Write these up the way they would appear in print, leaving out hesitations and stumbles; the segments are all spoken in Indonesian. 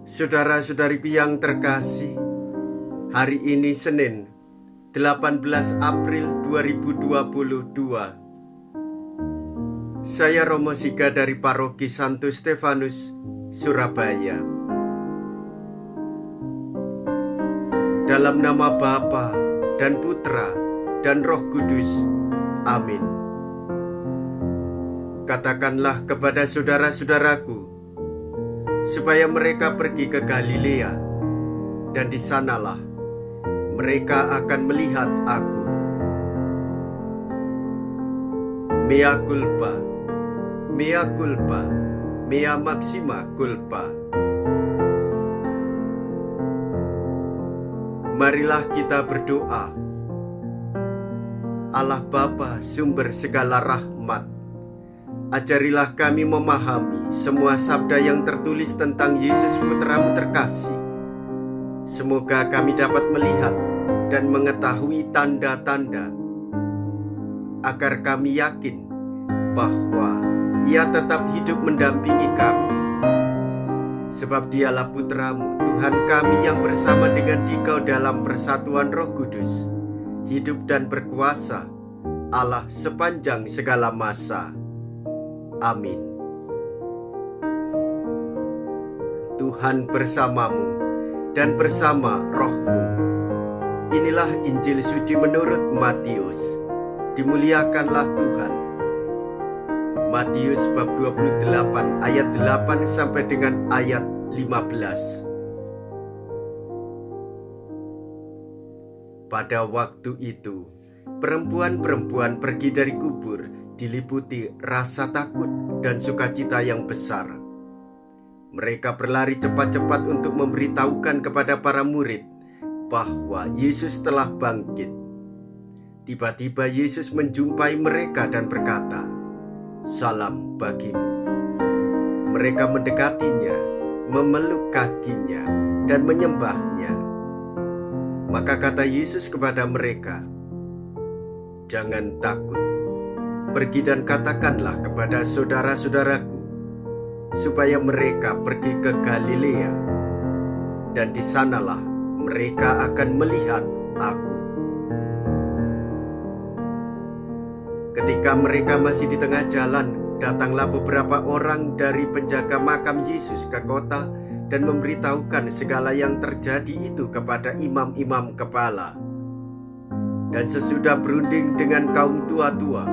Saudara-saudariku yang terkasih, hari ini Senin, 18 April 2022. Saya Romo Siga dari Paroki Santo Stefanus, Surabaya. Dalam nama Bapa dan Putra dan Roh Kudus. Amin. Katakanlah kepada saudara-saudaraku supaya mereka pergi ke Galilea, dan di sanalah mereka akan melihat aku. Mea culpa, mea culpa, mea maxima culpa. Marilah kita berdoa. Allah Bapa, sumber segala rahmat, ajarilah kami memahami semua sabda yang tertulis tentang Yesus Putra-Mu terkasih. Semoga kami dapat melihat dan mengetahui tanda-tanda, agar kami yakin bahwa Ia tetap hidup mendampingi kami. Sebab Dialah Putra-Mu, Tuhan kami yang bersama dengan Dikau dalam persatuan Roh Kudus, hidup dan berkuasa, Allah sepanjang segala masa. Amin. Tuhan bersamamu dan bersama rohmu. Inilah Injil suci menurut Matius. Dimuliakanlah Tuhan. Matius bab 28 ayat 8 sampai dengan ayat 15. Pada waktu itu, perempuan-perempuan pergi dari kubur diliputi rasa takut dan sukacita yang besar. Mereka berlari cepat-cepat untuk memberitahukan kepada para murid bahwa Yesus telah bangkit. Tiba-tiba Yesus menjumpai mereka dan berkata, "Salam bagimu." Mereka mendekatinya, memeluk kakinya, dan menyembahnya. Maka kata Yesus kepada mereka, "Jangan takut. Pergi dan katakanlah kepada saudara-saudaraku supaya mereka pergi ke Galilea, dan di sanalah mereka akan melihat aku." Ketika mereka masih di tengah jalan, datanglah beberapa orang dari penjaga makam Yesus ke kota dan memberitahukan segala yang terjadi itu kepada imam-imam kepala. Dan sesudah berunding dengan kaum tua-tua,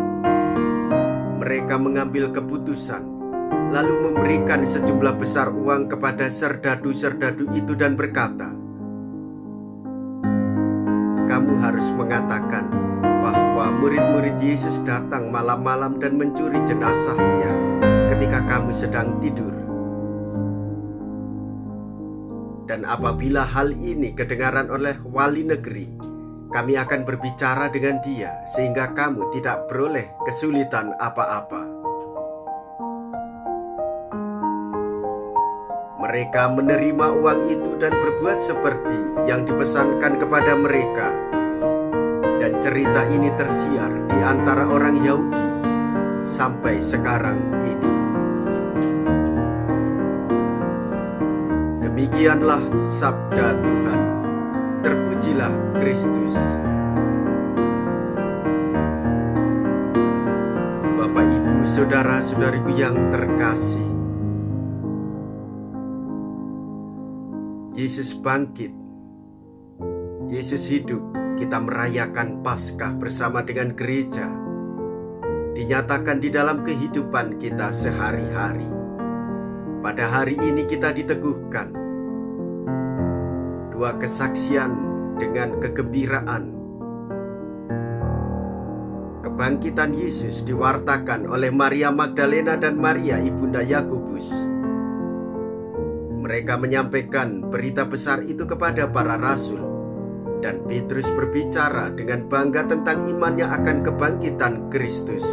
mereka mengambil keputusan, lalu memberikan sejumlah besar uang kepada serdadu-serdadu itu dan berkata, "Kamu harus mengatakan bahwa murid-murid Yesus datang malam-malam dan mencuri jenazahnya ketika kamu sedang tidur. Dan apabila hal ini kedengaran oleh wali negeri, kami akan berbicara dengan dia sehingga kamu tidak beroleh kesulitan apa-apa." Mereka menerima uang itu dan berbuat seperti yang dipesankan kepada mereka. Dan cerita ini tersiar di antara orang Yahudi sampai sekarang ini. Demikianlah sabda Tuhan. Terpujilah Kristus. Bapak, Ibu, saudara-saudariku yang terkasih, Yesus bangkit, Yesus hidup. Kita merayakan Paskah bersama dengan gereja. Dinyatakan di dalam kehidupan kita sehari-hari. Pada hari ini kita diteguhkan dua kesaksian dengan kegembiraan. Kebangkitan Yesus diwartakan oleh Maria Magdalena dan Maria ibunda Yakobus. Mereka menyampaikan berita besar itu kepada para rasul, dan Petrus berbicara dengan bangga tentang imannya akan kebangkitan Kristus.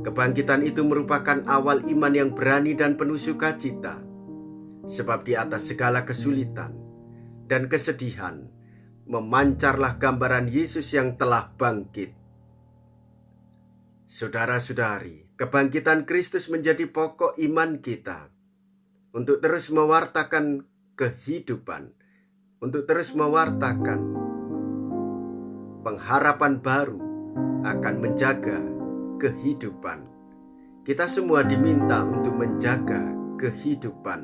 Kebangkitan itu merupakan awal iman yang berani dan penuh sukacita, sebab di atas segala kesulitan dan kesedihan memancarlah gambaran Yesus yang telah bangkit. Saudara-saudari, kebangkitan Kristus menjadi pokok iman kita. untuk terus mewartakan kehidupan, untuk terus mewartakan pengharapan baru akan menjaga kehidupan. Kita semua diminta untuk menjaga kehidupan,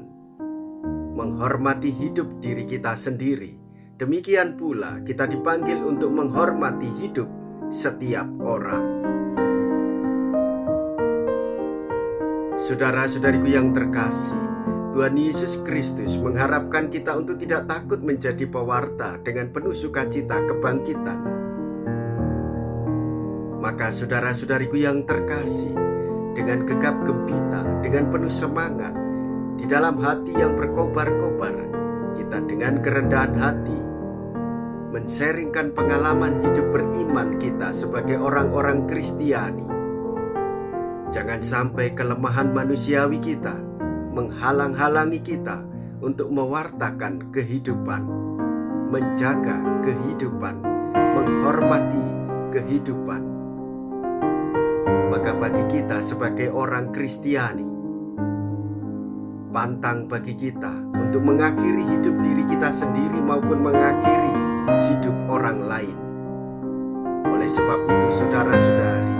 menghormati hidup diri kita sendiri. Demikian pula kita dipanggil untuk menghormati hidup setiap orang. Saudara-saudariku yang terkasih, Tuhan Yesus Kristus mengharapkan kita untuk tidak takut menjadi pewarta dengan penuh sukacita kebangkitan. Maka saudara-saudariku yang terkasih, dengan gegap gempita, dengan penuh semangat, di dalam hati yang berkobar-kobar, kita dengan kerendahan hati men-sharingkan pengalaman hidup beriman kita sebagai orang-orang Kristiani. Jangan sampai kelemahan manusiawi kita menghalang-halangi kita untuk mewartakan kehidupan, menjaga kehidupan, menghormati kehidupan. Maka bagi kita sebagai orang Kristiani, pantang bagi kita untuk mengakhiri hidup diri kita sendiri maupun mengakhiri hidup orang lain. Oleh sebab itu, saudara-saudari,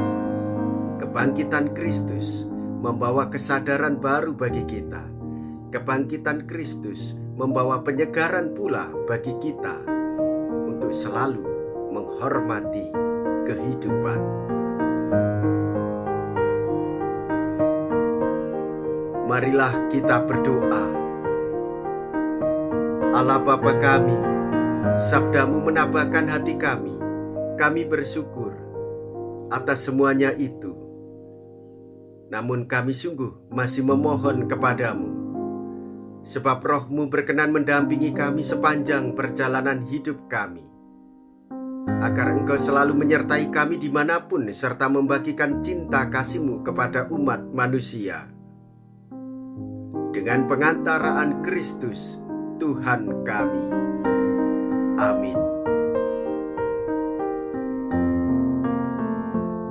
kebangkitan Kristus membawa kesadaran baru bagi kita. Kebangkitan Kristus membawa penyegaran pula bagi kita untuk selalu menghormati kehidupan. Marilah kita berdoa. Allah Bapa kami, sabdamu menambahkan hati kami. Kami bersyukur atas semuanya itu. Namun kami sungguh masih memohon kepadamu, sebab roh-Mu berkenan mendampingi kami sepanjang perjalanan hidup kami, agar Engkau selalu menyertai kami dimanapun, serta membagikan cinta kasih-Mu kepada umat manusia. Dengan pengantaraan Kristus Tuhan kami. Amin.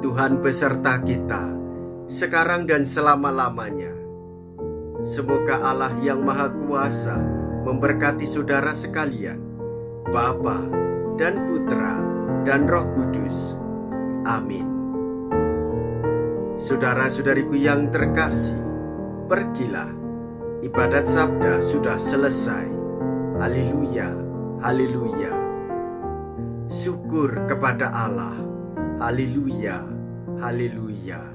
Tuhan beserta kita sekarang dan selama-lamanya. Semoga Allah yang Maha Kuasa memberkati saudara sekalian, Bapa dan Putra dan Roh Kudus. Amin. Saudara-saudariku yang terkasih, pergilah. Ibadat sabda sudah selesai. Haleluya, haleluya. Syukur kepada Allah. Haleluya, haleluya.